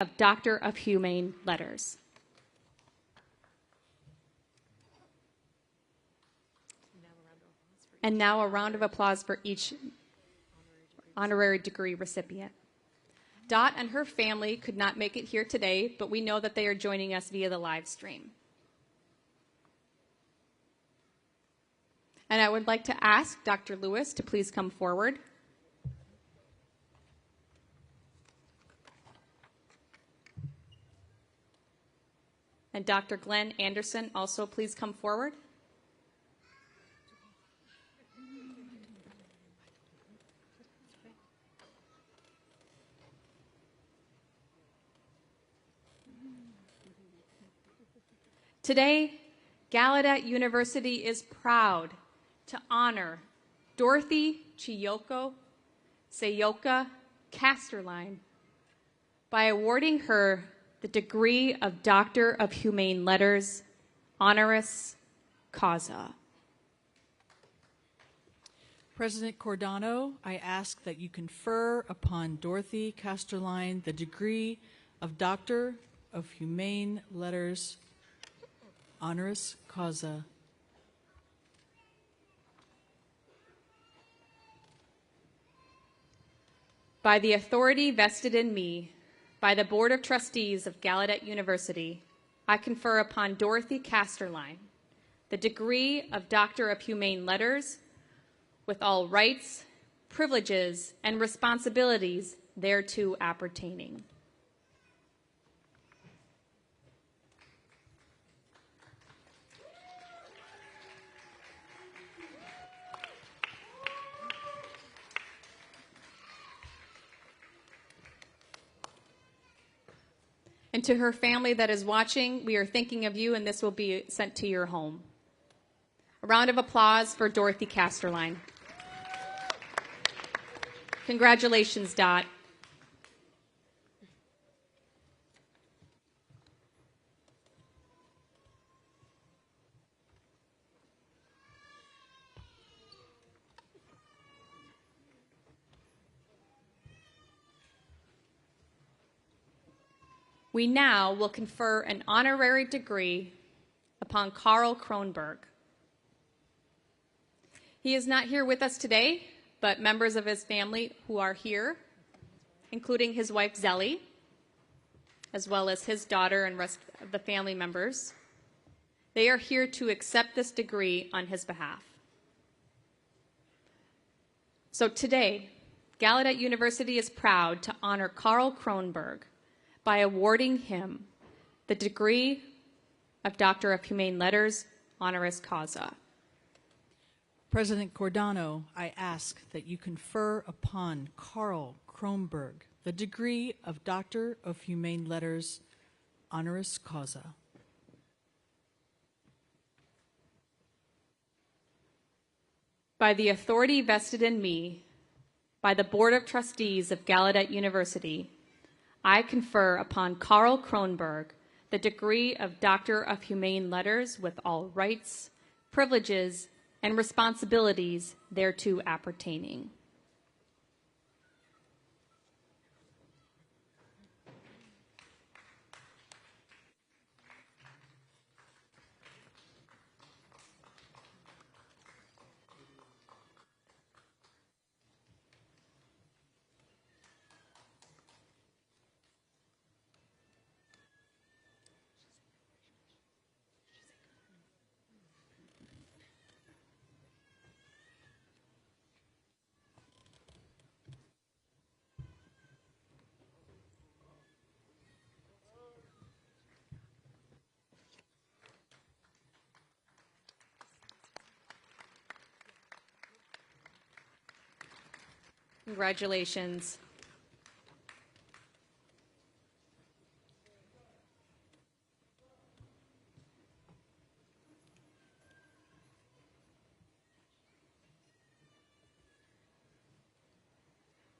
of Doctor of Humane Letters. And now a round of applause for each honorary degree recipient. Dot and her family could not make it here today, but we know that they are joining us via the live stream. And I would like to ask Dr. Lewis to please come forward. And Dr. Glenn Anderson, also please come forward. Today, Gallaudet University is proud to honor Dorothy Chiyoko Sayoka Casterline by awarding her the degree of Doctor of Humane Letters, honoris causa. President Cordano, I ask that you confer upon Dorothy Casterline the degree of Doctor of Humane Letters, honoris causa. By the authority vested in me by the Board of Trustees of Gallaudet University, I confer upon Dorothy Casterline the degree of Doctor of Humane Letters with all rights, privileges, and responsibilities thereto appertaining. And to her family that is watching, we are thinking of you, and this will be sent to your home. A round of applause for Dorothy Casterline. Congratulations, Dot. We now will confer an honorary degree upon Carl Kronberg. He is not here with us today, but members of his family who are here, including his wife Zelly, as well as his daughter and rest of the family members, they are here to accept this degree on his behalf. So today, Gallaudet University is proud to honor Carl Kronberg by awarding him the degree of Doctor of Humane Letters, honoris causa. President Cordano, I ask that you confer upon Carl Kronberg the degree of Doctor of Humane Letters, honoris causa. By the authority vested in me by the Board of Trustees of Gallaudet University, I confer upon Carl Kronberg the degree of Doctor of Humane Letters with all rights, privileges, and responsibilities thereto appertaining. Congratulations.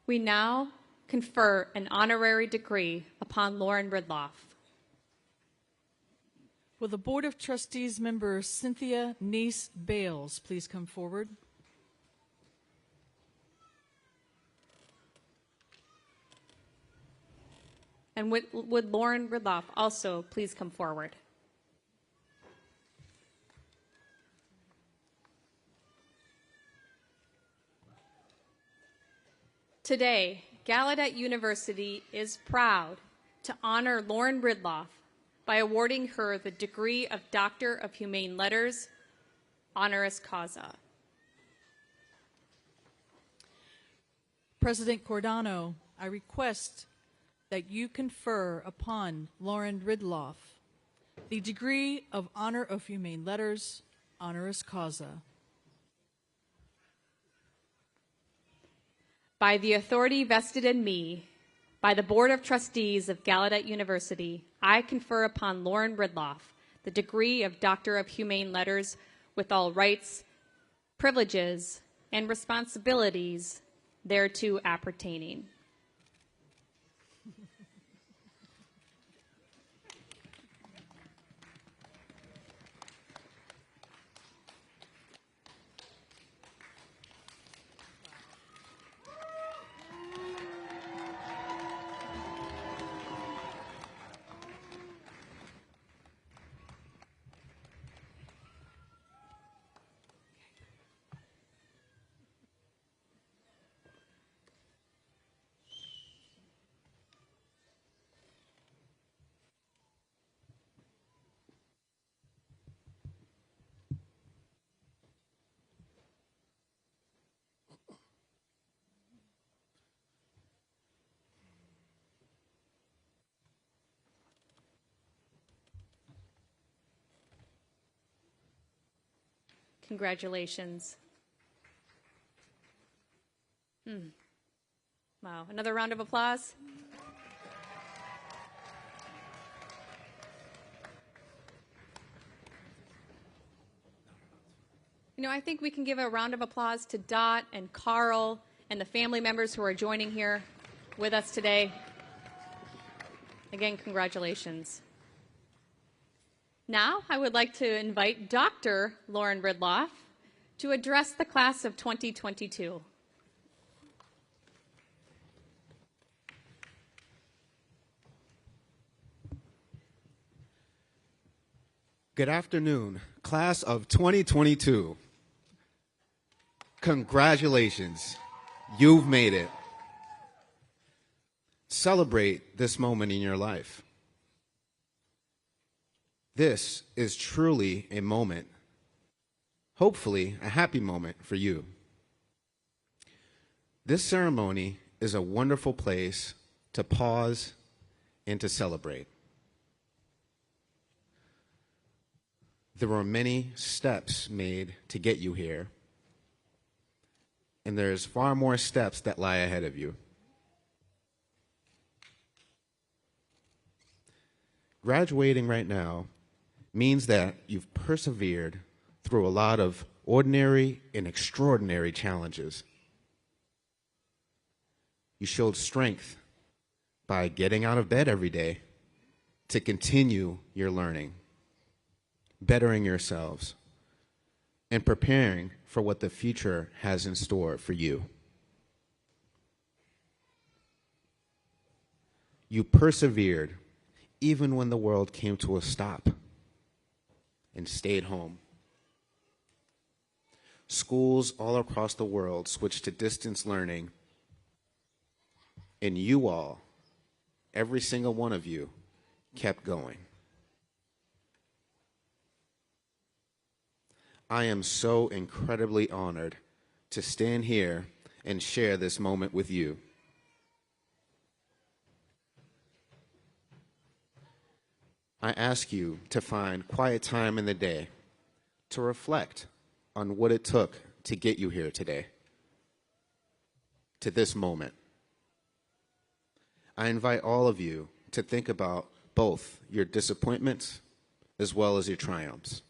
We now confer an honorary degree upon Lauren Ridloff. Will the Board of Trustees member Cynthia Neese Bales please come forward? And would Lauren Ridloff also please come forward? Today, Gallaudet University is proud to honor Lauren Ridloff by awarding her the degree of Doctor of Humane Letters, honoris causa. President Cordano, I request that you confer upon Lauren Ridloff the degree of Honor of Humane Letters, honoris causa. By the authority vested in me by the Board of Trustees of Gallaudet University, I confer upon Lauren Ridloff the degree of Doctor of Humane Letters with all rights, privileges, and responsibilities thereto appertaining. Congratulations. Wow, another round of applause. You know, I think we can give a round of applause to Dot and Carl and the family members who are joining here with us today. Again, congratulations. Now, I would like to invite Dr. Lauren Ridloff to address the class of 2022. Good afternoon, class of 2022. Congratulations, you've made it. Celebrate this moment in your life. This is truly a moment, hopefully a happy moment for you. This ceremony is a wonderful place to pause and to celebrate. There were many steps made to get you here, and there's far more steps that lie ahead of you. Graduating right now means that you've persevered through a lot of ordinary and extraordinary challenges. You showed strength by getting out of bed every day to continue your learning, bettering yourselves, and preparing for what the future has in store for you. You persevered even when the world came to a stop and stayed home. Schools all across the world switched to distance learning, and you all, every single one of you, kept going. I am so incredibly honored to stand here and share this moment with you. I ask you to find quiet time in the day to reflect on what it took to get you here today, to this moment. I invite all of you to think about both your disappointments as well as your triumphs.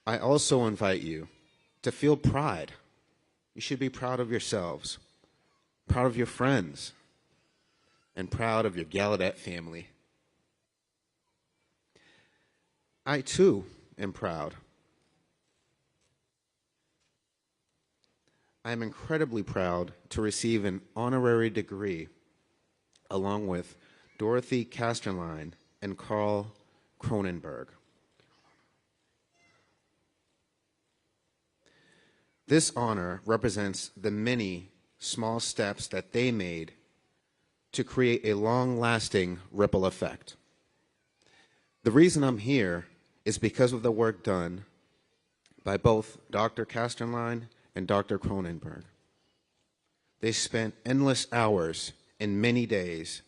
I also invite you to feel pride. You should be proud of yourselves, proud of your friends, and proud of your Gallaudet family. I, too, am proud. I am incredibly proud to receive an honorary degree along with Dorothy Casterline and Carl Cronenberg. This honor represents the many small steps that they made to create a long-lasting ripple effect. The reason I'm here is because of the work done by both Dr. Casterline and Dr. Cronenberg. They spent endless hours and many days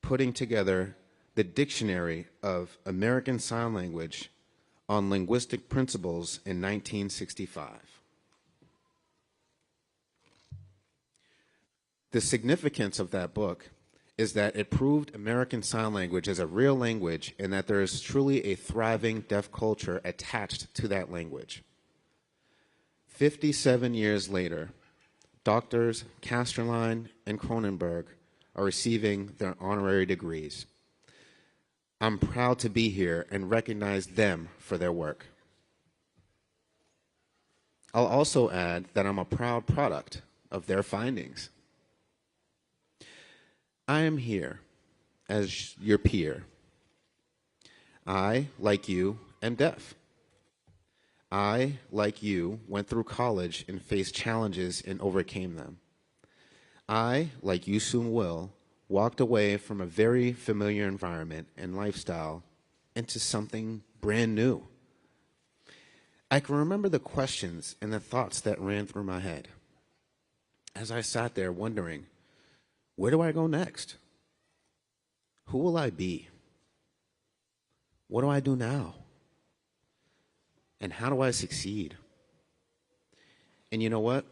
putting together the Dictionary of American Sign Language on Linguistic Principles in 1965. The significance of that book is that it proved American Sign Language as a real language and that there is truly a thriving deaf culture attached to that language. 57 years later, Doctors Casterline and Cronenberg are receiving their honorary degrees. I'm proud to be here and recognize them for their work. I'll also add that I'm a proud product of their findings. I am here as your peer. I, like you, am deaf. I, like you, went through college and faced challenges and overcame them. I, like you soon will, walked away from a very familiar environment and lifestyle into something brand new. I can remember the questions and the thoughts that ran through my head as I sat there wondering, where do I go next? Who will I be? What do I do now? And how do I succeed? And you know what?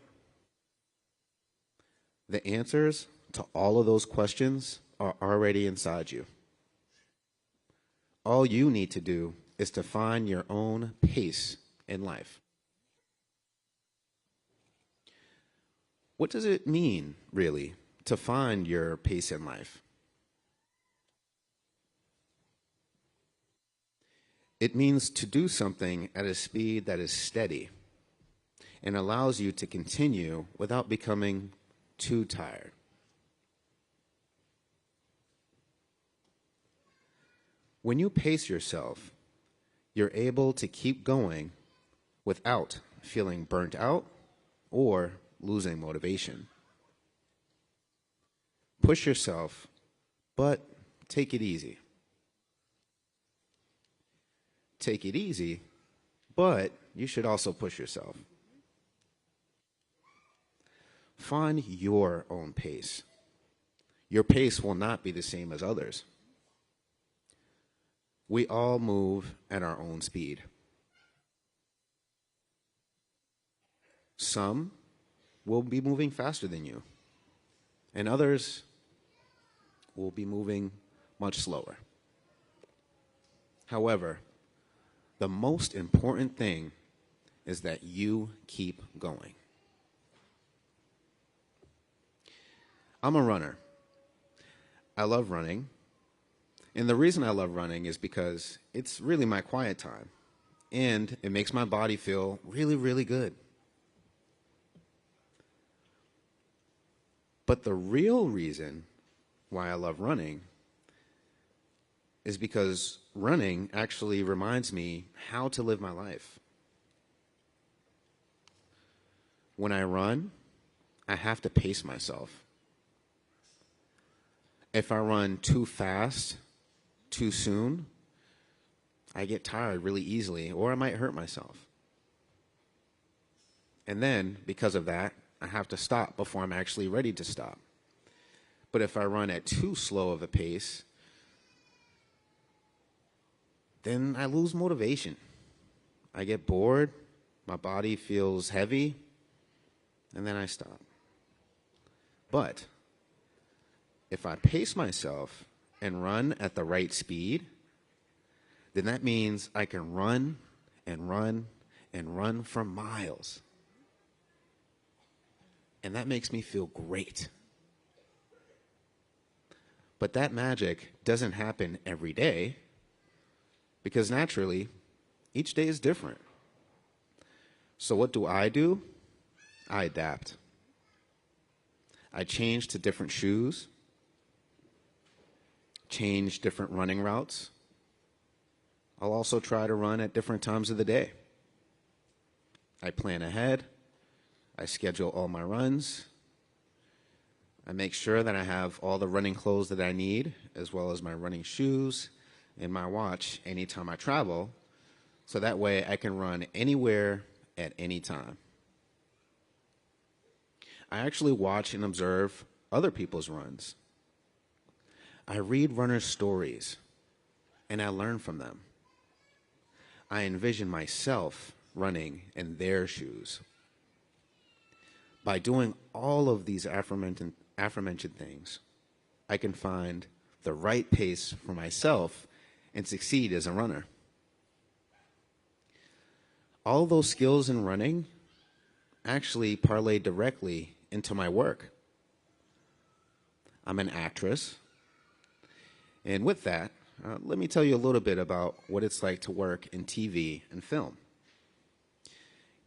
The answers to all of those questions are already inside you. All you need to do is to find your own pace in life. What does it mean, really, to find your pace in life? It means to do something at a speed that is steady and allows you to continue without becoming too tired. When you pace yourself, you're able to keep going without feeling burnt out or losing motivation. Push yourself, but take it easy. Take it easy, but you should also push yourself. Find your own pace. Your pace will not be the same as others. We all move at our own speed. Some will be moving faster than you, and others will be moving much slower. However, the most important thing is that you keep going. I'm a runner. I love running. And the reason I love running is because it's really my quiet time. And it makes my body feel really, really good. But the real reason why I love running is because running actually reminds me how to live my life. When I run, I have to pace myself. If I run too fast, too soon, I get tired really easily, or I might hurt myself. And then, because of that, I have to stop before I'm actually ready to stop. But if I run at too slow of a pace, then I lose motivation. I get bored, my body feels heavy, and then I stop. But if I pace myself and run at the right speed, then that means I can run and run and run for miles. And that makes me feel great. But that magic doesn't happen every day because naturally, each day is different. So what do? I adapt. I change to different shoes, change different running routes. I'll also try to run at different times of the day. I plan ahead. I schedule all my runs. I make sure that I have all the running clothes that I need, as well as my running shoes and my watch anytime I travel, so that way I can run anywhere at any time. I actually watch and observe other people's runs. I read runners' stories, and I learn from them. I envision myself running in their shoes. By doing all of these aforementioned things, I can find the right pace for myself and succeed as a runner. All those skills in running actually parlay directly into my work. I'm an actress, and with that, let me tell you a little bit about what it's like to work in TV and film.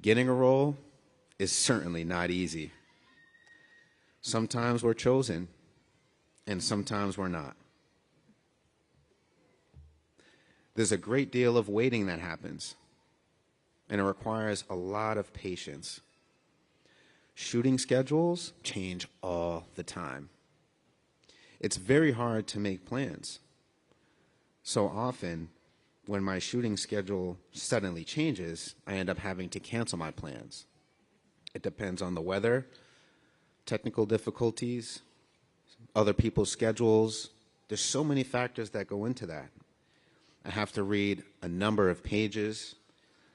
Getting a role is certainly not easy. Sometimes we're chosen, and sometimes we're not. There's a great deal of waiting that happens, and it requires a lot of patience. Shooting schedules change all the time. It's very hard to make plans. So often, when my shooting schedule suddenly changes, I end up having to cancel my plans. It depends on the weather, technical difficulties, other people's schedules. There's so many factors that go into that. I have to read a number of pages,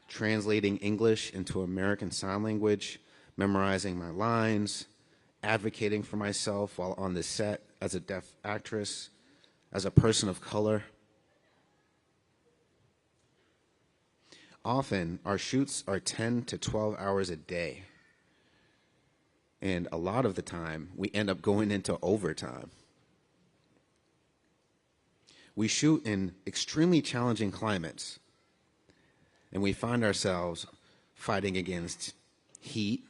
translating English into American Sign Language, memorizing my lines, advocating for myself while on the set as a deaf actress, as a person of color. Often, our shoots are 10 to 12 hours a day. And a lot of the time, we end up going into overtime. We shoot in extremely challenging climates, and we find ourselves fighting against heat,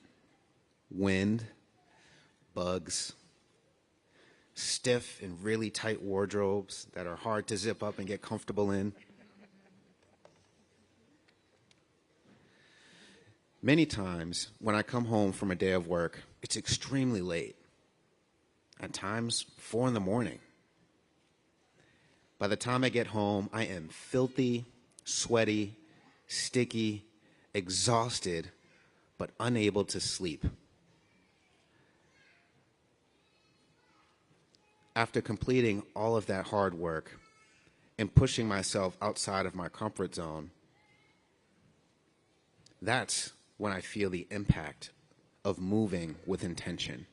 wind, bugs, stiff and really tight wardrobes that are hard to zip up and get comfortable in. Many times, when I come home from a day of work, it's extremely late. At times, 4 in the morning. By the time I get home, I am filthy, sweaty, sticky, exhausted, but unable to sleep. After completing all of that hard work and pushing myself outside of my comfort zone, that's when I feel the impact of moving with intention.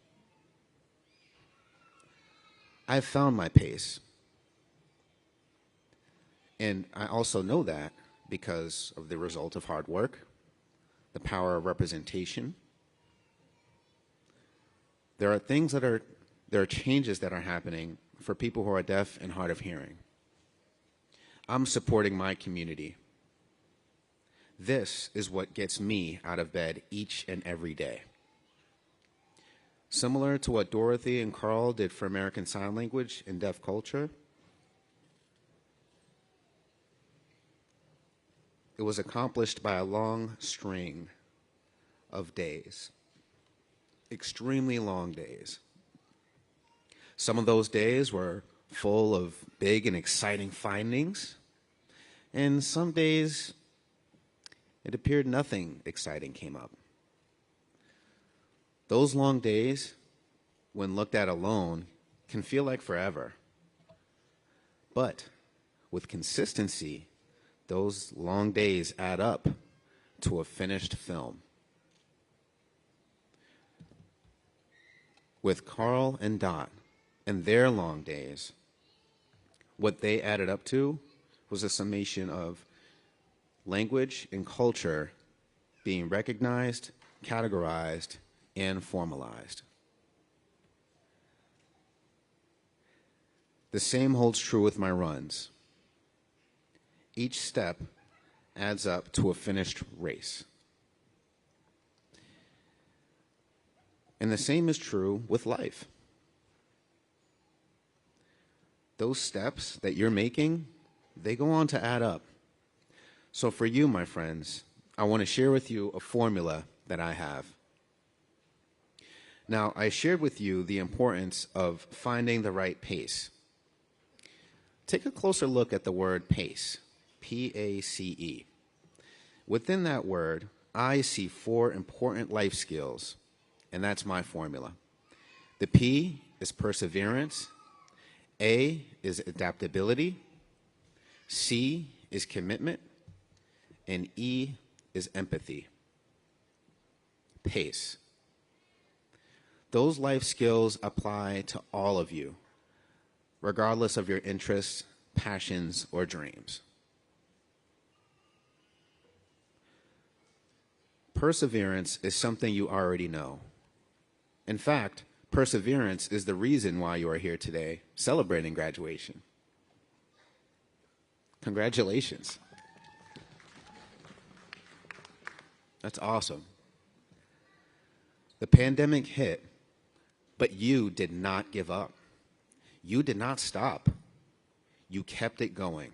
I've found my pace. And I also know that because of the result of hard work, the power of representation. There are changes that are happening for people who are deaf and hard of hearing. I'm supporting my community. This is what gets me out of bed each and every day. Similar to what Dorothy and Carl did for American Sign Language and deaf culture, it was accomplished by a long string of days, extremely long days. Some of those days were full of big and exciting findings, and some days it appeared nothing exciting came up. Those long days, when looked at alone, can feel like forever. But with consistency, those long days add up to a finished film. With Carl and Dot and their long days, what they added up to was a summation of language and culture being recognized, categorized, and formalized. The same holds true with my runs. Each step adds up to a finished race. And the same is true with life. Those steps that you're making, they go on to add up. So for you, my friends, I want to share with you a formula that I have. Now, I shared with you the importance of finding the right pace. Take a closer look at the word pace, P-A-C-E. Within that word, I see 4 important life skills, and that's my formula. The P is perseverance, A is adaptability, C is commitment, and E is empathy. Pace. Those life skills apply to all of you, regardless of your interests, passions, or dreams. Perseverance is something you already know. In fact, perseverance is the reason why you are here today, celebrating graduation. Congratulations. That's awesome. The pandemic hit, but you did not give up. You did not stop. You kept it going.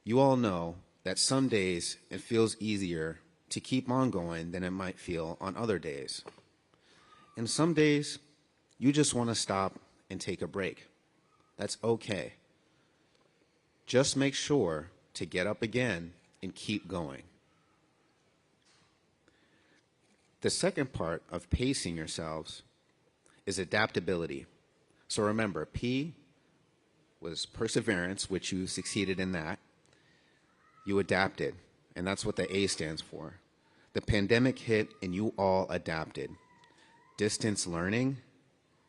You all know that some days it feels easier to keep on going than it might feel on other days. And some days you just want to stop and take a break. That's okay. Just make sure to get up again and keep going. The second part of pacing yourselves is adaptability. So remember, P was perseverance, which you succeeded in that. You adapted, and that's what the A stands for. The pandemic hit, and you all adapted. Distance learning,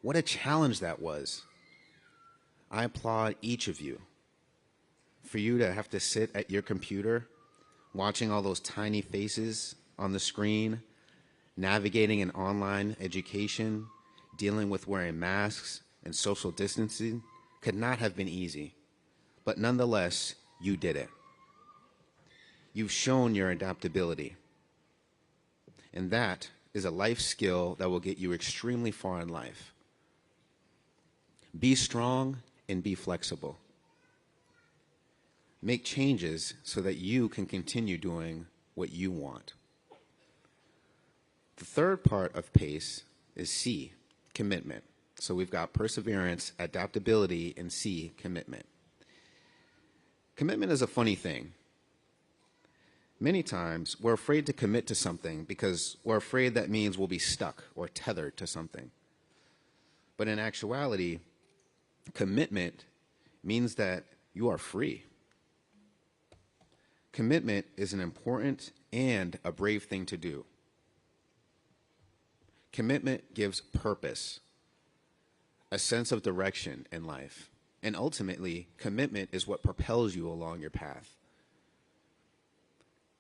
what a challenge that was. I applaud each of you. For you to have to sit at your computer, watching all those tiny faces on the screen, navigating an online education, dealing with wearing masks and social distancing could not have been easy. But nonetheless, you did it. You've shown your adaptability. And that is a life skill that will get you extremely far in life. Be strong and be flexible. Make changes so that you can continue doing what you want. The third part of PACE is C, commitment. So we've got perseverance, adaptability, and C, commitment. Commitment is a funny thing. Many times we're afraid to commit to something because we're afraid that means we'll be stuck or tethered to something. But in actuality, commitment means that you are free. Commitment is an important and a brave thing to do. Commitment gives purpose, a sense of direction in life, and ultimately, commitment is what propels you along your path.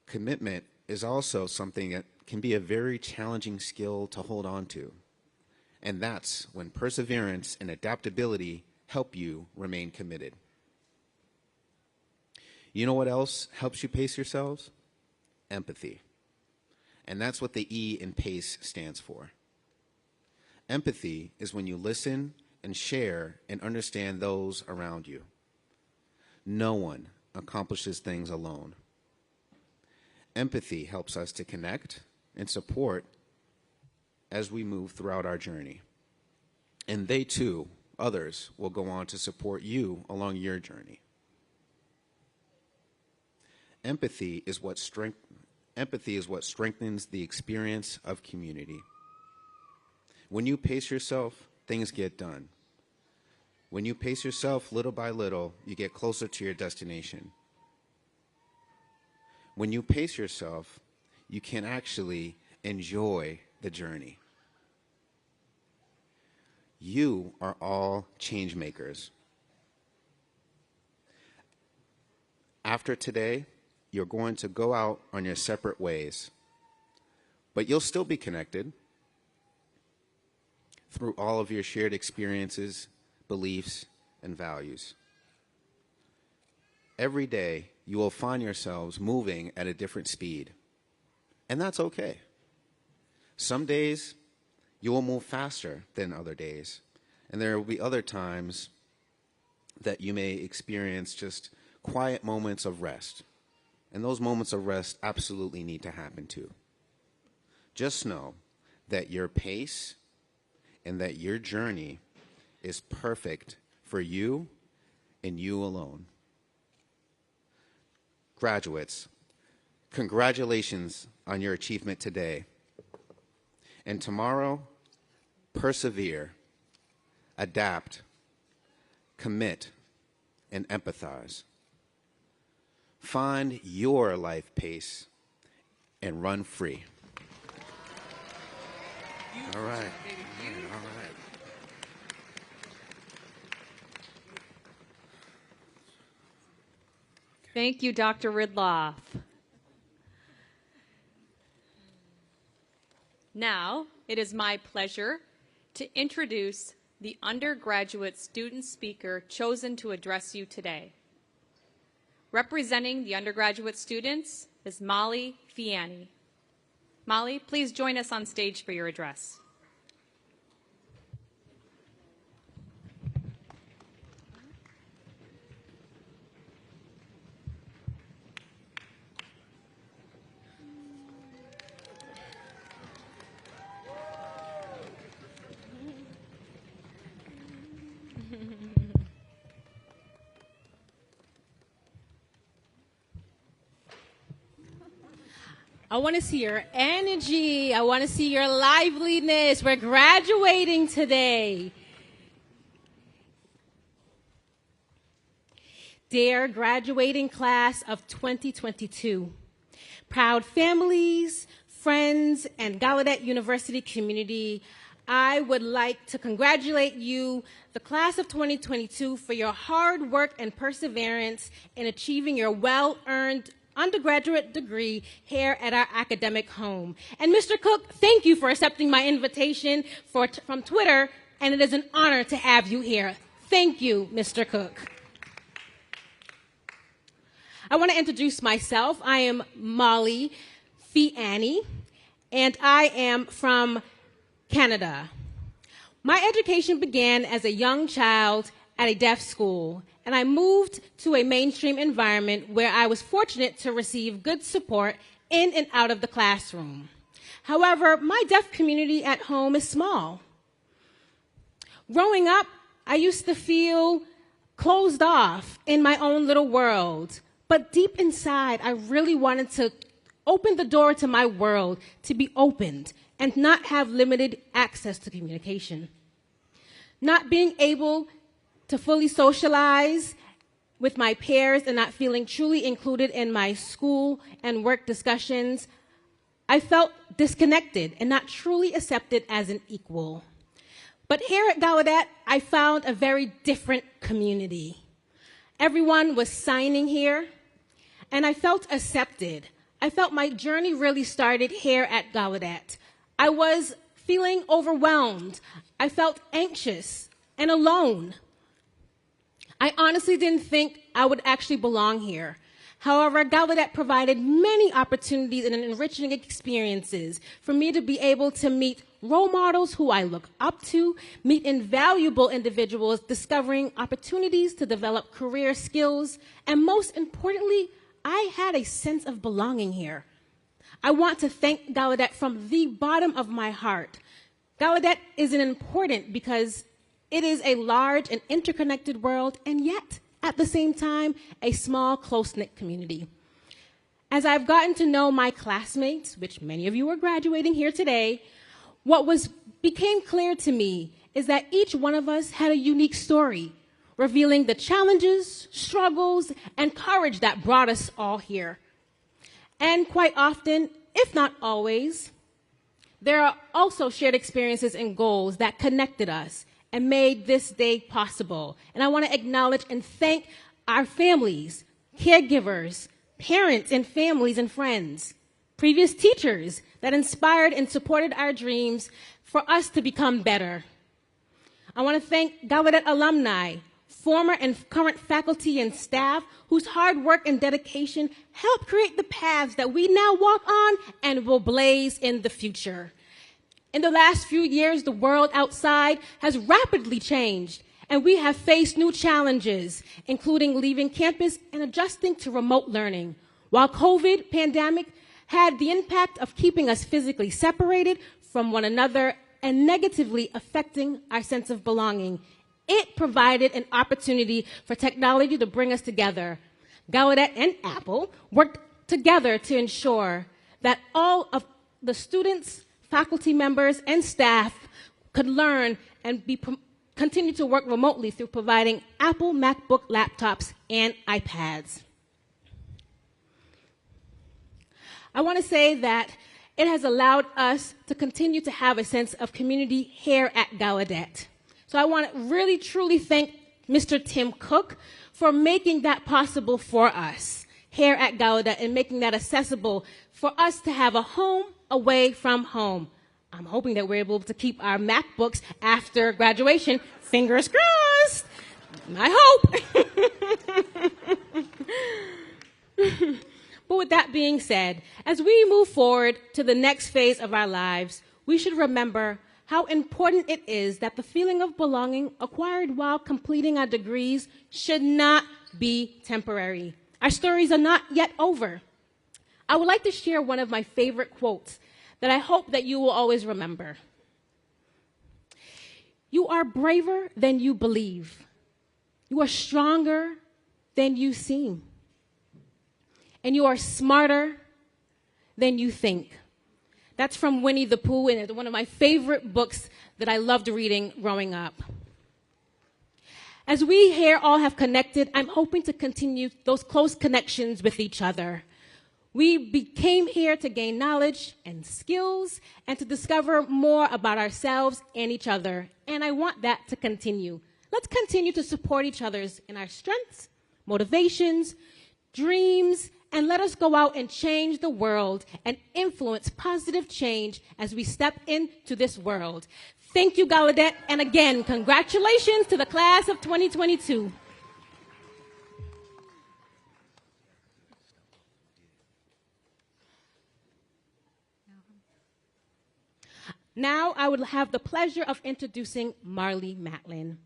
Commitment is also something that can be a very challenging skill to hold on to, and that's when perseverance and adaptability help you remain committed. You know what else helps you pace yourselves? Empathy. And that's what the E in PACE stands for. Empathy is when you listen and share and understand those around you. No one accomplishes things alone. Empathy helps us to connect and support as we move throughout our journey. And they too, others, will go on to support you along your journey. Empathy is what strengthens the experience of community. When you pace yourself, things get done. When you pace yourself little by little, you get closer to your destination. When you pace yourself, you can actually enjoy the journey. You are all change makers. After today, you're going to go out on your separate ways, but you'll still be connected through all of your shared experiences, beliefs, and values. Every day, you will find yourselves moving at a different speed, and that's okay. Some days you will move faster than other days, and there will be other times that you may experience just quiet moments of rest. And those moments of rest absolutely need to happen too. Just know that your pace and that your journey is perfect for you and you alone. Graduates, congratulations on your achievement today. And tomorrow, persevere, adapt, commit, and empathize. Find your life pace and run free. All right. All right. Thank you, Dr. Ridloff. Now, it is my pleasure to introduce the undergraduate student speaker chosen to address you today. Representing the undergraduate students is Marlee Matlin. Marlee, please join us on stage for your address. I want to see your energy. I want to see your liveliness. We're graduating today. Dear graduating class of 2022, proud families, friends, and Gallaudet University community, I would like to congratulate you, the class of 2022, for your hard work and perseverance in achieving your well-earned undergraduate degree here at our academic home. And Mr. Cook, thank you for accepting my invitation from Twitter, and it is an honor to have you here. Thank you, Mr. Cook. I want to introduce myself. I am Marlee Matlin, and I am from Canada. My education began as a young child at a deaf school, and I moved to a mainstream environment where I was fortunate to receive good support in and out of the classroom. However, my deaf community at home is small. Growing up, I used to feel closed off in my own little world, but deep inside, I really wanted to open the door to my world to be opened and not have limited access to communication. Not being able to fully socialize with my peers and not feeling truly included in my school and work discussions, I felt disconnected and not truly accepted as an equal. But here at Gallaudet, I found a very different community. Everyone was signing here, and I felt accepted. I felt my journey really started here at Gallaudet. I was feeling overwhelmed. I felt anxious and alone. I honestly didn't think I would actually belong here. However, Gallaudet provided many opportunities and enriching experiences for me to be able to meet role models who I look up to, meet invaluable individuals, discovering opportunities to develop career skills, and most importantly, I had a sense of belonging here. I want to thank Gallaudet from the bottom of my heart. Gallaudet is important because it is a large and interconnected world, and yet, at the same time, a small, close-knit community. As I've gotten to know my classmates, which many of you are graduating here today, what became clear to me is that each one of us had a unique story, revealing the challenges, struggles, and courage that brought us all here. And quite often, if not always, there are also shared experiences and goals that connected us and made this day possible. And I want to acknowledge and thank our families, caregivers, parents and families and friends, previous teachers that inspired and supported our dreams for us to become better. I want to thank Gallaudet alumni, former and current faculty and staff whose hard work and dedication helped create the paths that we now walk on and will blaze in the future. In the last few years, the world outside has rapidly changed, and we have faced new challenges, including leaving campus and adjusting to remote learning. While COVID pandemic had the impact of keeping us physically separated from one another and negatively affecting our sense of belonging, it provided an opportunity for technology to bring us together. Gallaudet and Apple worked together to ensure that all of the students, faculty members, and staff could learn and continue to work remotely through providing Apple MacBook laptops and iPads. I want to say that it has allowed us to continue to have a sense of community here at Gallaudet. So I want to really, truly thank Mr. Tim Cook for making that possible for us here at Gallaudet and making that accessible for us to have a home away from home. I'm hoping that we're able to keep our MacBooks after graduation. Fingers crossed. I hope. But with that being said, as we move forward to the next phase of our lives, we should remember how important it is that the feeling of belonging acquired while completing our degrees should not be temporary. Our stories are not yet over. I would like to share one of my favorite quotes that I hope that you will always remember. You are braver than you believe. You are stronger than you seem. And you are smarter than you think. That's from Winnie the Pooh, and it's one of my favorite books that I loved reading growing up. As we here all have connected, I'm hoping to continue those close connections with each other. We came here to gain knowledge and skills and to discover more about ourselves and each other, and I want that to continue. Let's continue to support each other in our strengths, motivations, dreams, and let us go out and change the world and influence positive change as we step into this world. Thank you, Gallaudet, and again, congratulations to the class of 2022. Now I would have the pleasure of introducing Marley Matlin.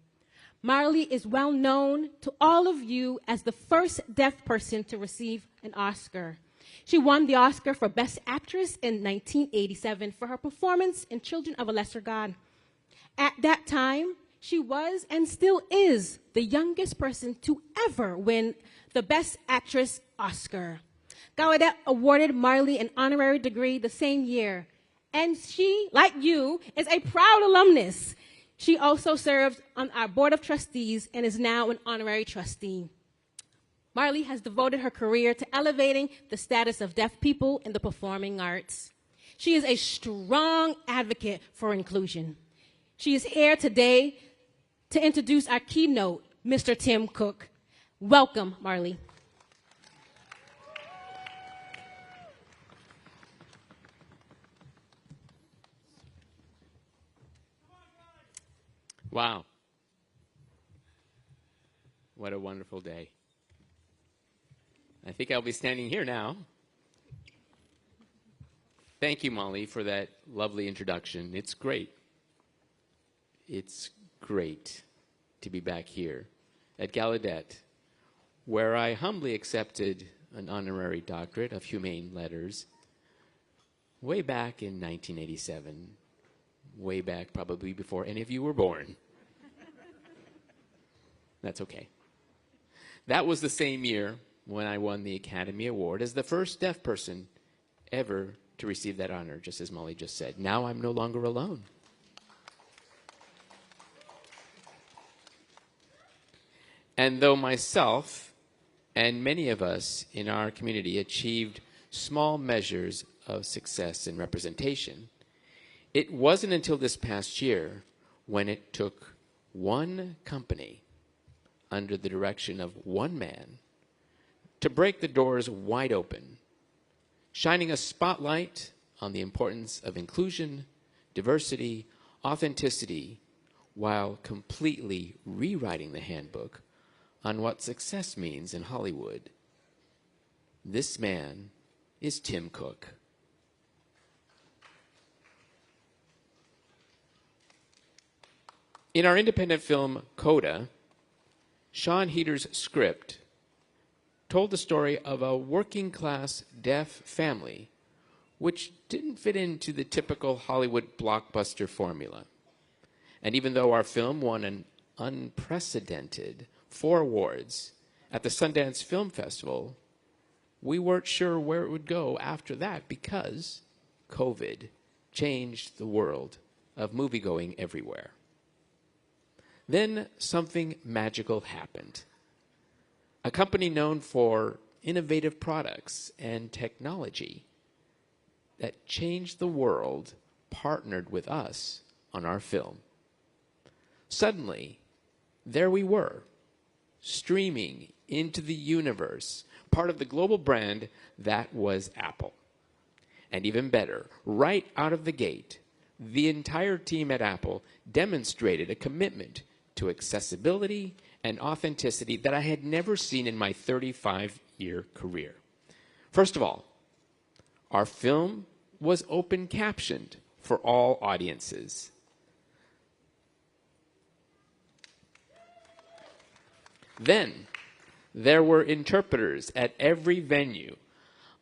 Marley is well known to all of you as the first deaf person to receive an Oscar. She won the Oscar for Best Actress in 1987 for her performance in Children of a Lesser God. At that time, she was and still is the youngest person to ever win the Best Actress Oscar. Gallaudet awarded Marley an honorary degree the same year, and she, like you, is a proud alumnus. She also serves on our board of trustees and is now an honorary trustee. Marley has devoted her career to elevating the status of deaf people in the performing arts. She is a strong advocate for inclusion. She is here today to introduce our keynote, Mr. Tim Cook. Welcome, Marley. Wow. What a wonderful day. I think I'll be standing here now. Thank you, Molly, for that lovely introduction. It's great. It's great to be back here at Gallaudet, where I humbly accepted an honorary doctorate of humane letters way back in 1987, way back probably before any of you were born. That's okay. That was the same year when I won the Academy Award as the first deaf person ever to receive that honor, just as Molly just said. Now I'm no longer alone. And though myself and many of us in our community achieved small measures of success and representation, it wasn't until this past year when it took one company under the direction of one man to break the doors wide open, shining a spotlight on the importance of inclusion, diversity, authenticity, while completely rewriting the handbook on what success means in Hollywood. This man is Tim Cook. In our independent film, Coda, Sean Heater's script told the story of a working-class deaf family which didn't fit into the typical Hollywood blockbuster formula. And even though our film won an unprecedented 4 awards at the Sundance Film Festival, we weren't sure where it would go after that because COVID changed the world of moviegoing everywhere. Then something magical happened. A company known for innovative products and technology that changed the world partnered with us on our film. Suddenly, there we were, streaming into the universe, part of the global brand that was Apple. And even better, right out of the gate, the entire team at Apple demonstrated a commitment to accessibility and authenticity that I had never seen in my 35-year career. First of all, our film was open captioned for all audiences. Then, there were interpreters at every venue,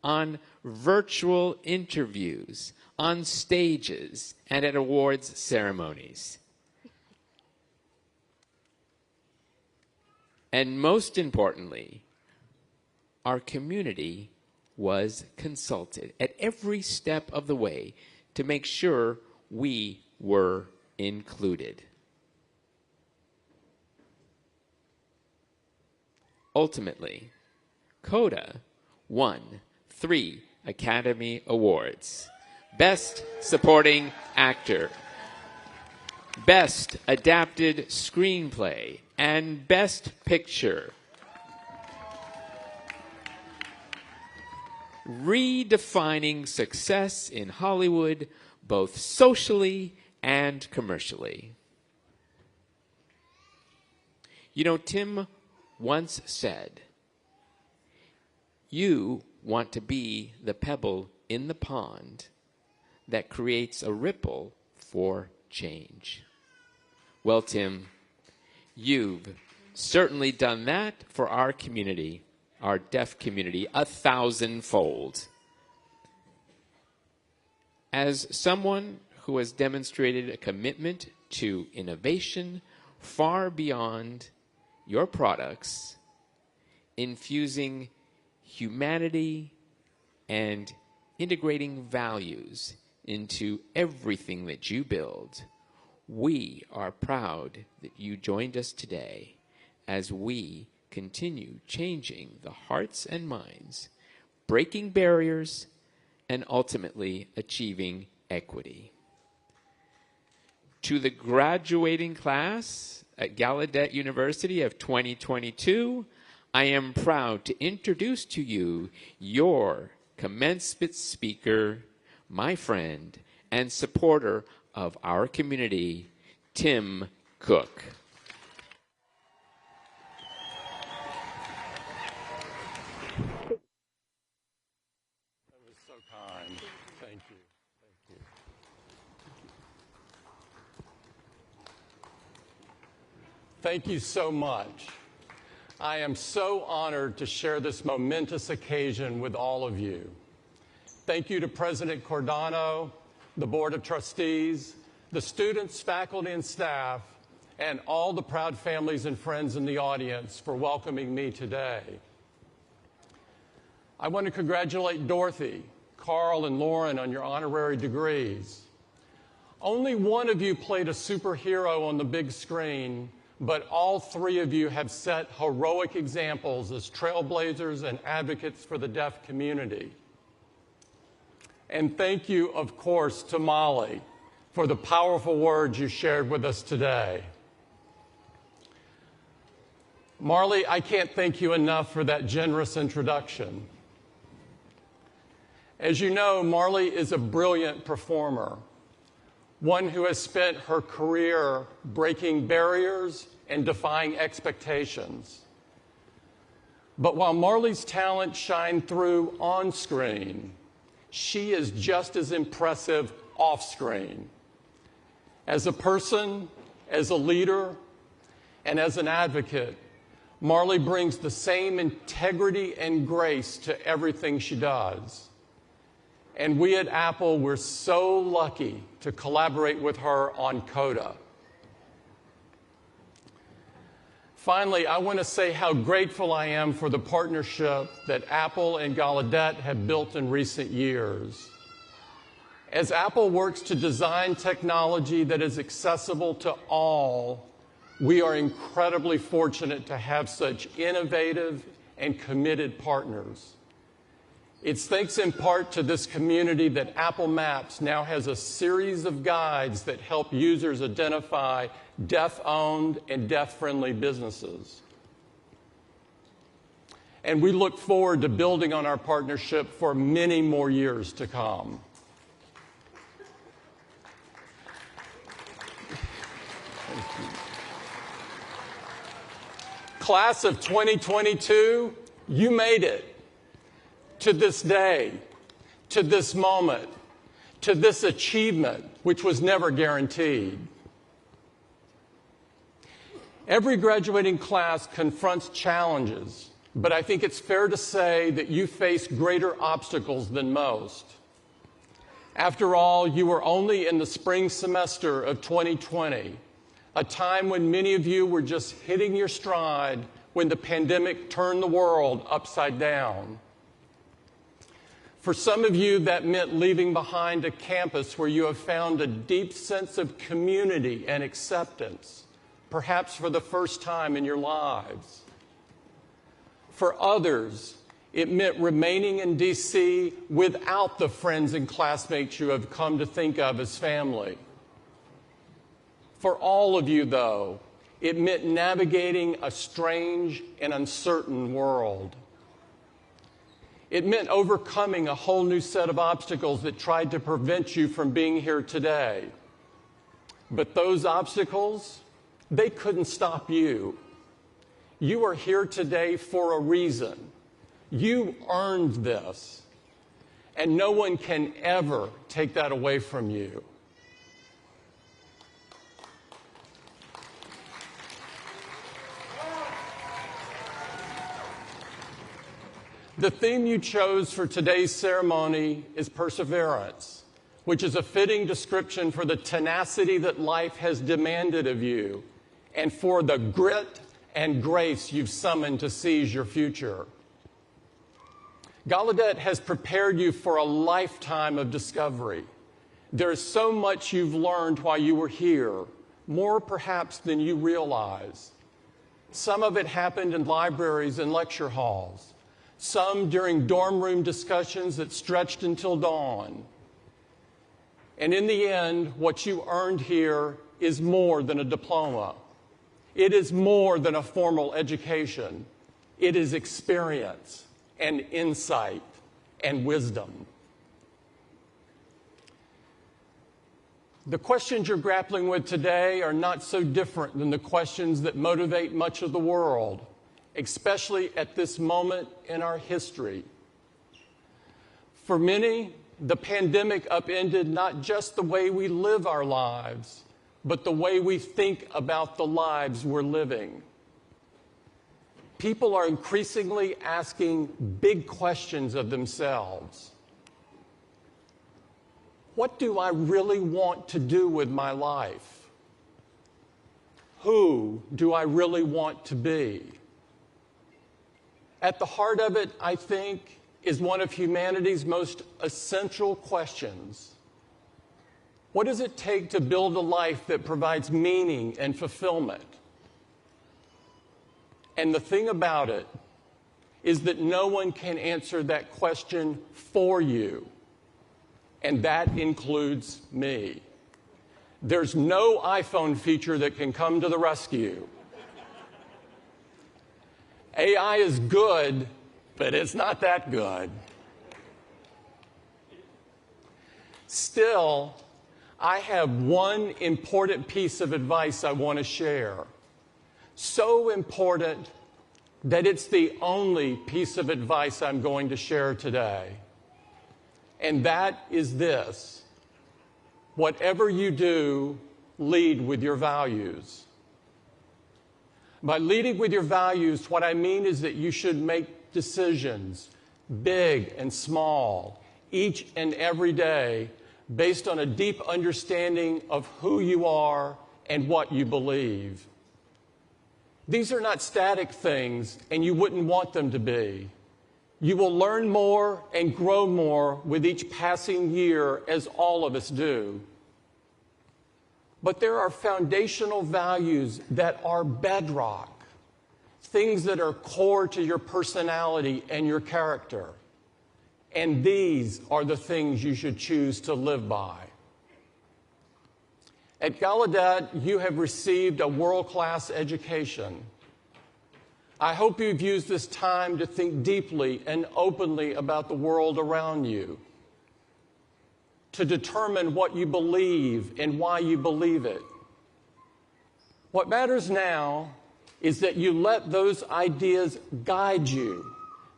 on virtual interviews, on stages, and at awards ceremonies. And most importantly, our community was consulted at every step of the way to make sure we were included. Ultimately, Coda won 3 Academy Awards. Best Supporting Actor, Best Adapted Screenplay, and Best Picture. Redefining success in Hollywood, both socially and commercially. You know, Tim once said, "You want to be the pebble in the pond that creates a ripple for change." Well, Tim, you've certainly done that for our community, our deaf community, 1,000-fold. As someone who has demonstrated a commitment to innovation far beyond your products, infusing humanity and integrating values into everything that you build, we are proud that you joined us today as we continue changing the hearts and minds, breaking barriers, and ultimately achieving equity. To the graduating class at Gallaudet University of 2022, I am proud to introduce to you your commencement speaker, my friend, and supporter of our community, Tim Cook. That was so kind. Thank you. Thank you. Thank you so much. I am so honored to share this momentous occasion with all of you. Thank you to President Cordano, the Board of Trustees, the students, faculty, and staff, and all the proud families and friends in the audience for welcoming me today. I want to congratulate Dorothy, Carl, and Lauren on your honorary degrees. Only one of you played a superhero on the big screen, but all 3 of you have set heroic examples as trailblazers and advocates for the deaf community. And thank you, of course, to Marlee for the powerful words you shared with us today. Marlee, I can't thank you enough for that generous introduction. As you know, Marlee is a brilliant performer, one who has spent her career breaking barriers and defying expectations. But while Marlee's talent shine through on screen, she is just as impressive off screen. As a person, as a leader and as an advocate, Marlee brings the same integrity and grace to everything she does. And we at Apple, we're so lucky to collaborate with her on CODA. Finally, I want to say how grateful I am for the partnership that Apple and Gallaudet have built in recent years. As Apple works to design technology that is accessible to all, we are incredibly fortunate to have such innovative and committed partners. It's thanks in part to this community that Apple Maps now has a series of guides that help users identify deaf-owned and deaf-friendly businesses. And we look forward to building on our partnership for many more years to come. Class of 2022, you made it to this day, to this moment, to this achievement, which was never guaranteed. Every graduating class confronts challenges, but I think it's fair to say that you face greater obstacles than most. After all, you were only in the spring semester of 2020, a time when many of you were just hitting your stride when the pandemic turned the world upside down. For some of you, that meant leaving behind a campus where you have found a deep sense of community and acceptance, perhaps for the first time in your lives. For others, it meant remaining in D.C. without the friends and classmates you have come to think of as family. For all of you, though, it meant navigating a strange and uncertain world. It meant overcoming a whole new set of obstacles that tried to prevent you from being here today. But those obstacles, they couldn't stop you. You are here today for a reason. You earned this, and no one can ever take that away from you. The theme you chose for today's ceremony is perseverance, which is a fitting description for the tenacity that life has demanded of you and for the grit and grace you've summoned to seize your future. Gallaudet has prepared you for a lifetime of discovery. There is so much you've learned while you were here, more perhaps than you realize. Some of it happened in libraries and lecture halls. Some during dorm room discussions that stretched until dawn. And in the end, what you earned here is more than a diploma. It is more than a formal education. It is experience and insight and wisdom. The questions you're grappling with today are not so different than the questions that motivate much of the world, especially at this moment in our history. For many, the pandemic upended not just the way we live our lives, but the way we think about the lives we're living. People are increasingly asking big questions of themselves. What do I really want to do with my life? Who do I really want to be? At the heart of it, I think, is one of humanity's most essential questions. What does it take to build a life that provides meaning and fulfillment? And the thing about it is that no one can answer that question for you, and that includes me. There's no iPhone feature that can come to the rescue. AI is good, but it's not that good. Still, I have one important piece of advice I want to share. So important that it's the only piece of advice I'm going to share today. And that is this: whatever you do, lead with your values. By leading with your values, what I mean is that you should make decisions, big and small, each and every day, based on a deep understanding of who you are and what you believe. These are not static things, and you wouldn't want them to be. You will learn more and grow more with each passing year, as all of us do. But there are foundational values that are bedrock, things that are core to your personality and your character. And these are the things you should choose to live by. At Gallaudet, you have received a world-class education. I hope you've used this time to think deeply and openly about the world around you, to determine what you believe and why you believe it. What matters now is that you let those ideas guide you,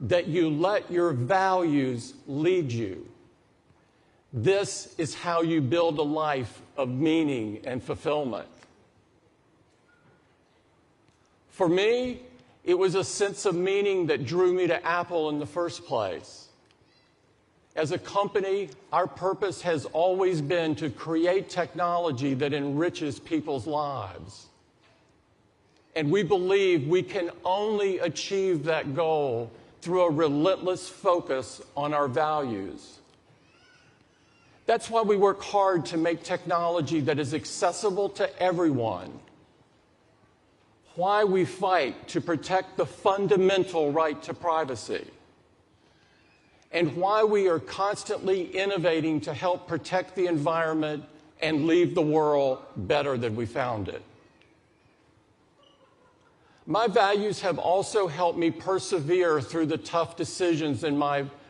that you let your values lead you. This is how you build a life of meaning and fulfillment. For me, it was a sense of meaning that drew me to Apple in the first place. As a company, our purpose has always been to create technology that enriches people's lives. And we believe we can only achieve that goal through a relentless focus on our values. That's why we work hard to make technology that is accessible to everyone. Why we fight to protect the fundamental right to privacy. And why we are constantly innovating to help protect the environment and leave the world better than we found it. My values have also helped me persevere through the tough decisions in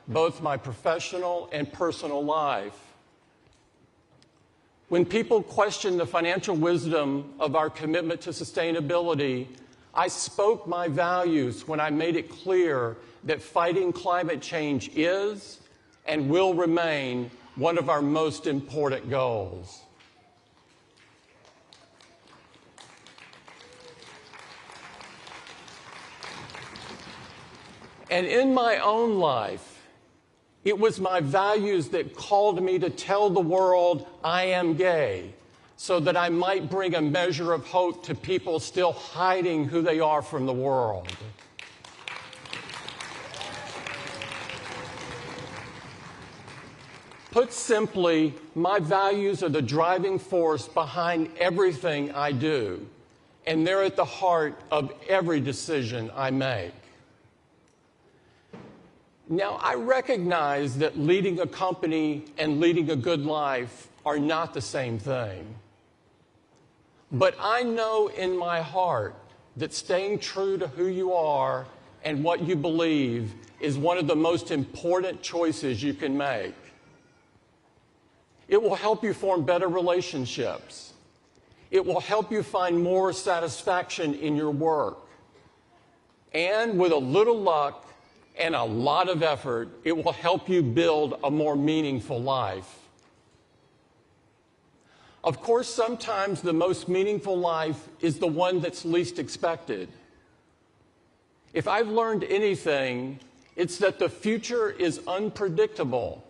both my professional and personal life. When people question the financial wisdom of our commitment to sustainability, I spoke my values when I made it clear that fighting climate change is and will remain one of our most important goals. And in my own life, it was my values that called me to tell the world I am gay, so that I might bring a measure of hope to people still hiding who they are from the world. Put simply, my values are the driving force behind everything I do, and they're at the heart of every decision I make. Now, I recognize that leading a company and leading a good life are not the same thing. But I know in my heart that staying true to who you are and what you believe is one of the most important choices you can make. It will help you form better relationships. It will help you find more satisfaction in your work. And with a little luck and a lot of effort, it will help you build a more meaningful life. Of course, sometimes the most meaningful life is the one that's least expected. If I've learned anything, it's that the future is unpredictable,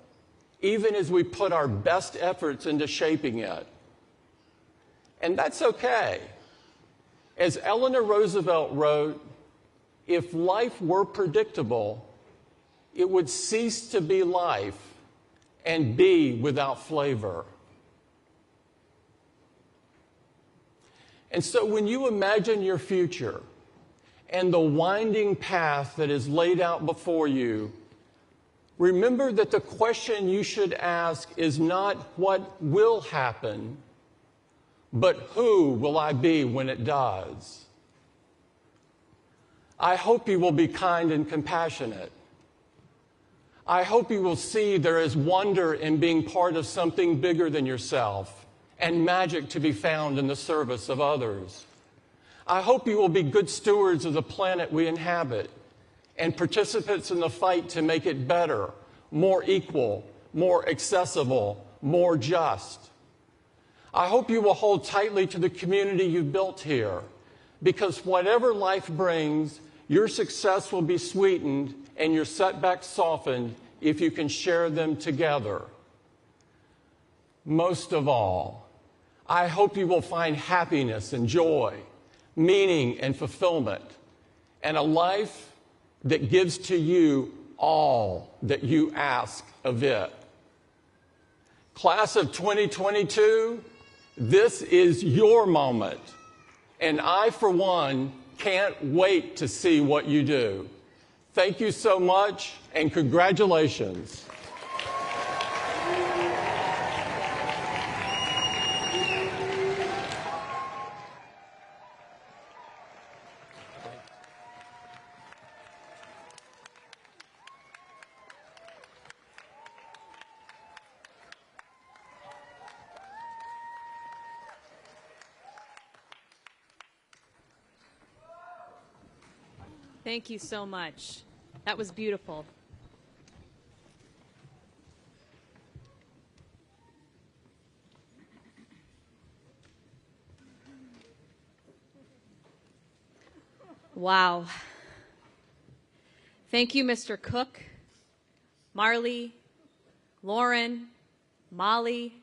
even as we put our best efforts into shaping it. And that's okay. As Eleanor Roosevelt wrote, if life were predictable, it would cease to be life and be without flavor. And so when you imagine your future and the winding path that is laid out before you, remember that the question you should ask is not what will happen, but who will I be when it does? I hope you will be kind and compassionate. I hope you will see there is wonder in being part of something bigger than yourself and magic to be found in the service of others. I hope you will be good stewards of the planet we inhabit and participants in the fight to make it better, more equal, more accessible, more just. I hope you will hold tightly to the community you've built here, because whatever life brings, your success will be sweetened and your setbacks softened if you can share them together. Most of all, I hope you will find happiness and joy, meaning and fulfillment, and a life that gives to you all that you ask of it. Class of 2022, this is your moment, and I, for one, can't wait to see what you do. Thank you so much, and congratulations. Thank you so much. That was beautiful. Wow. Thank you, Mr. Cook, Marlee, Lauren, Molly.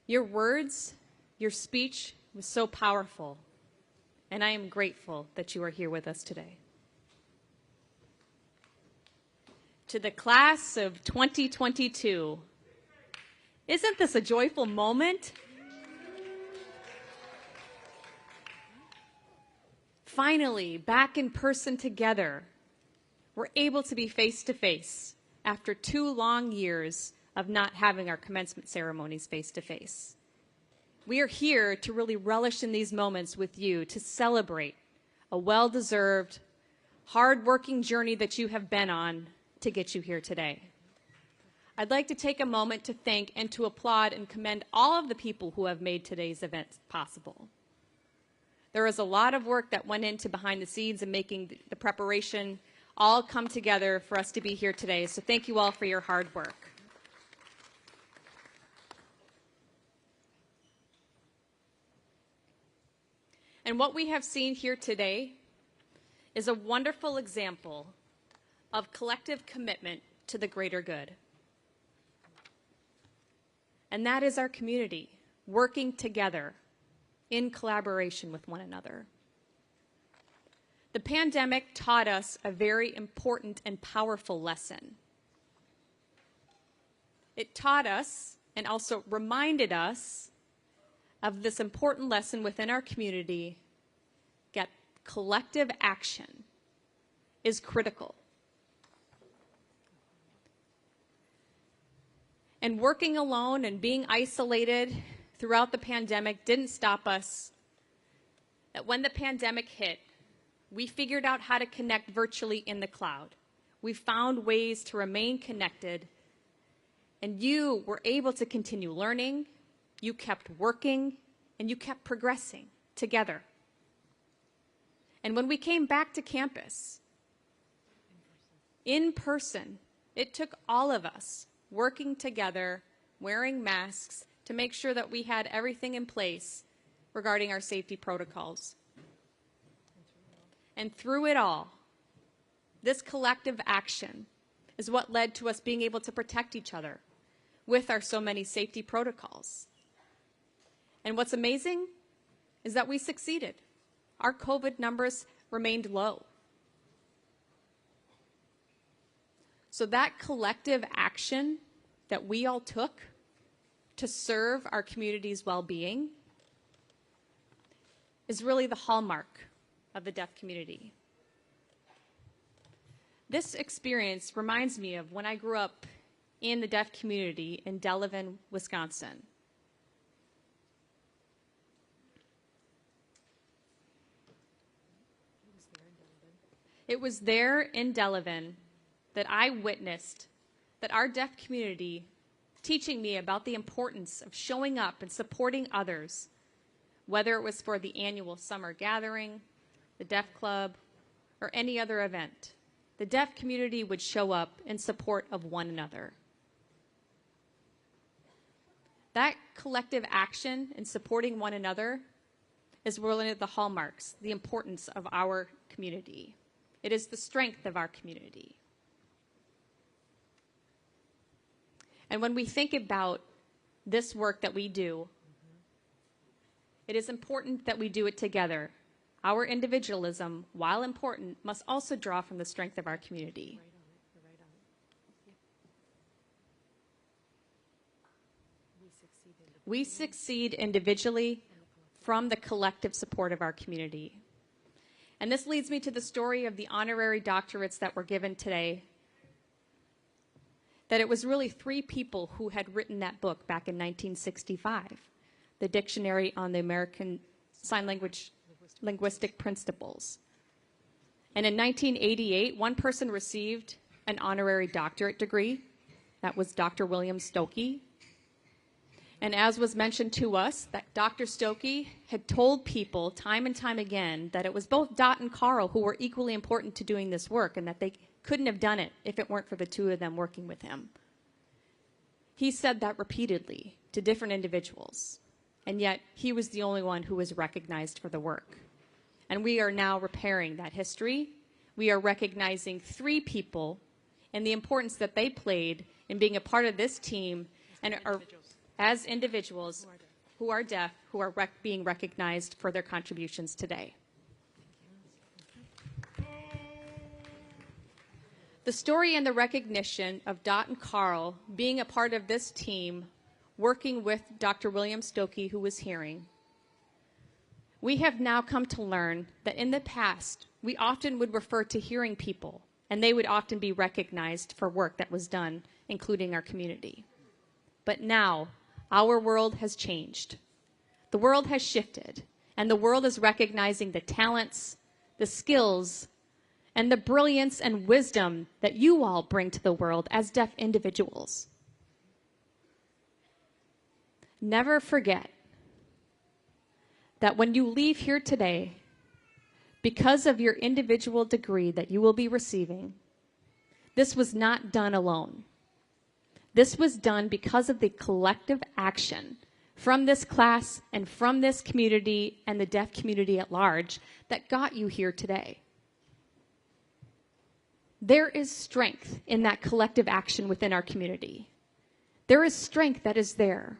Your words, your speech was so powerful, and I am grateful that you are here with us today. To the class of 2022, isn't this a joyful moment? Finally, back in person together, we're able to be face to face after 2 long years of not having our commencement ceremonies face to face. We are here to really relish in these moments with you, to celebrate a well-deserved, hard-working journey that you have been on to get you here today. I'd like to take a moment to thank and to applaud and commend all of the people who have made today's event possible. There is a lot of work that went into behind the scenes and making the preparation all come together for us to be here today. So thank you all for your hard work. And what we have seen here today is a wonderful example of collective commitment to the greater good. And that is our community working together in collaboration with one another. The pandemic taught us a very important and powerful lesson. It taught us and also reminded us of this important lesson within our community that collective action is critical. And working alone and being isolated throughout the pandemic didn't stop us. That when the pandemic hit, we figured out how to connect virtually in the cloud. We found ways to remain connected, and you were able to continue learning, you kept working, and you kept progressing together. And when we came back to campus, in person, it took all of us working together, wearing masks, to make sure that we had everything in place regarding our safety protocols. And through it all, this collective action is what led to us being able to protect each other with our so many safety protocols. And what's amazing is that we succeeded. Our COVID numbers remained low. So that collective action that we all took to serve our community's well-being is really the hallmark of the deaf community. This experience reminds me of when I grew up in the deaf community in Delavan, Wisconsin. It was there in Delavan that I witnessed that our deaf community teaching me about the importance of showing up and supporting others, whether it was for the annual summer gathering, the Deaf Club, or any other event. The deaf community would show up in support of one another. That collective action in supporting one another is one of the hallmarks, the importance of our community. It is the strength of our community. And when we think about this work that we do, it is important that we do it together. Our individualism, while important, must also draw from the strength of our community. We succeed individually from the collective support of our community. And this leads me to the story of the honorary doctorates that were given today. That it was really 3 people who had written that book back in 1965, the Dictionary on the American Sign Language Linguistic Principles. And in 1988, one person received an honorary doctorate degree. That was Dr. William Stokey. And as was mentioned to us, that Dr. Stokey had told people time and time again that it was both Dot and Carl who were equally important to doing this work, and that they couldn't have done it if it weren't for the 2 of them working with him. He said that repeatedly to different individuals, and yet he was the only one who was recognized for the work. And we are now repairing that history. We are recognizing 3 people and the importance that they played in being a part of this team and are as individuals who are deaf, who are being recognized for their contributions today. The story and the recognition of Dot and Carl being a part of this team, working with Dr. William Stokey, who was hearing, we have now come to learn that in the past, we often would refer to hearing people, and they would often be recognized for work that was done, including our community. But now, our world has changed. The world has shifted, and the world is recognizing the talents, the skills, and the brilliance and wisdom that you all bring to the world as deaf individuals. Never forget that when you leave here today, because of your individual degree that you will be receiving, this was not done alone. This was done because of the collective action from this class and from this community and the deaf community at large that got you here today. There is strength in that collective action within our community. There is strength that is there.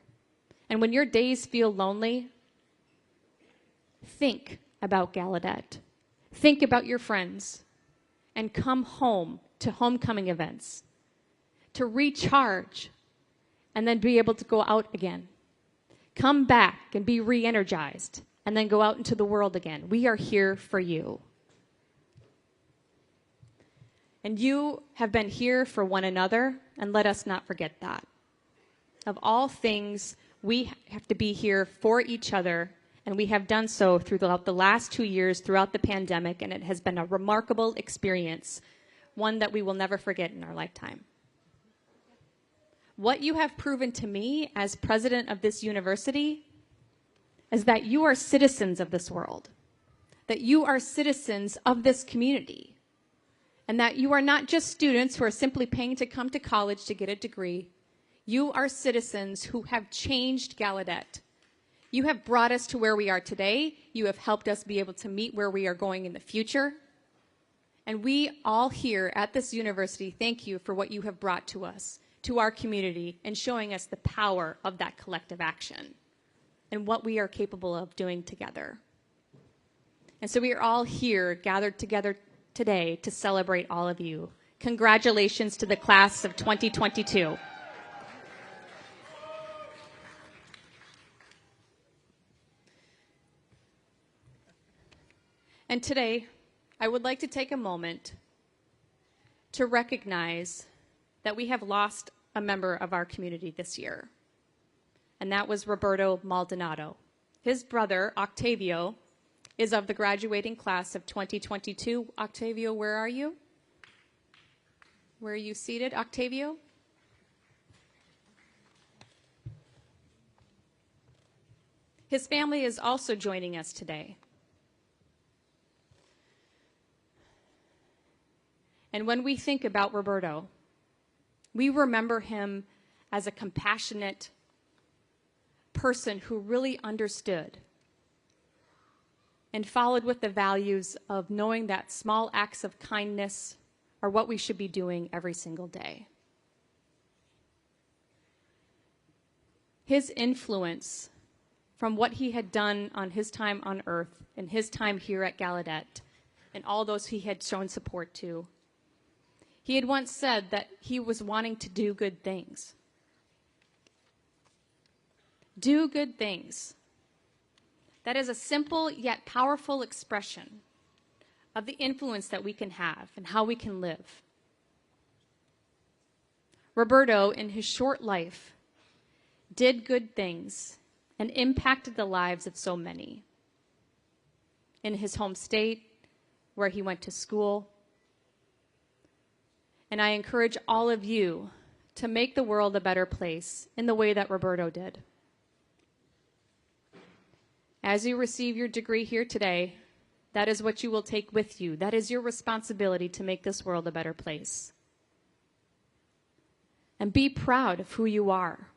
And when your days feel lonely, think about Gallaudet. Think about your friends and come home to homecoming events to recharge and then be able to go out again. Come back and be re-energized and then go out into the world again. We are here for you. And you have been here for one another, and let us not forget that. Of all things, we have to be here for each other, and we have done so throughout the last 2 years, throughout the pandemic, and it has been a remarkable experience, one that we will never forget in our lifetime. What you have proven to me as president of this university is that you are citizens of this world, that you are citizens of this community, and that you are not just students who are simply paying to come to college to get a degree. You are citizens who have changed Gallaudet. You have brought us to where we are today. You have helped us be able to meet where we are going in the future. And we all here at this university thank you for what you have brought to us, to our community, and showing us the power of that collective action and what we are capable of doing together. And so we are all here gathered together today to celebrate all of you. Congratulations to the class of 2022. And today, I would like to take a moment to recognize that we have lost a member of our community this year, and that was Roberto Maldonado. His brother, Octavio, is of the graduating class of 2022. Octavio, where are you? Where are you seated, Octavio? His family is also joining us today. And when we think about Roberto, we remember him as a compassionate, person who really understood and followed with the values of knowing that small acts of kindness are what we should be doing every single day. His influence from what he had done on his time on earth and his time here at Gallaudet and all those he had shown support to, he had once said that he was wanting to do good things. Do good things. That is a simple yet powerful expression of the influence that we can have and how we can live. Roberto, in his short life, did good things and impacted the lives of so many. In his home state, where he went to school. And I encourage all of you to make the world a better place in the way that Roberto did. As you receive your degree here today, that is what you will take with you. That is your responsibility to make this world a better place. And be proud of who you are.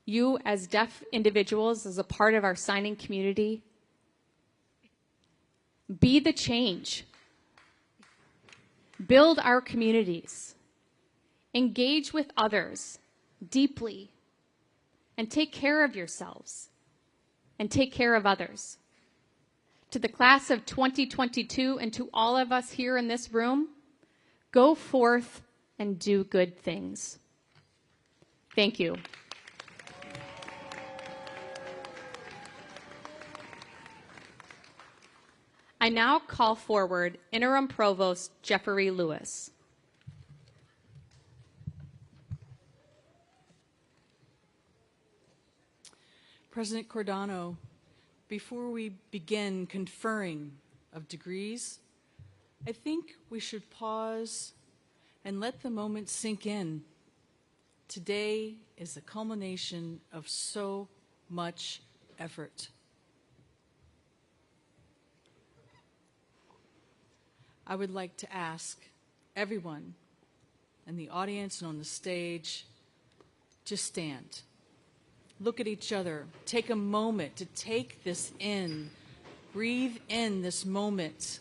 You, as deaf individuals, as a part of our signing community, be the change. Build our communities. Engage with others deeply. And take care of yourselves. And take care of others. To the class of 2022 and to all of us here in this room, go forth and do good things. Thank you. I now call forward Interim Provost Jeffrey Lewis. President Cordano, before we begin conferring of degrees, I think we should pause and let the moment sink in. Today is the culmination of so much effort. I would like to ask everyone in the audience and on the stage to stand. Look at each other. Take a moment to take this in. Breathe in this moment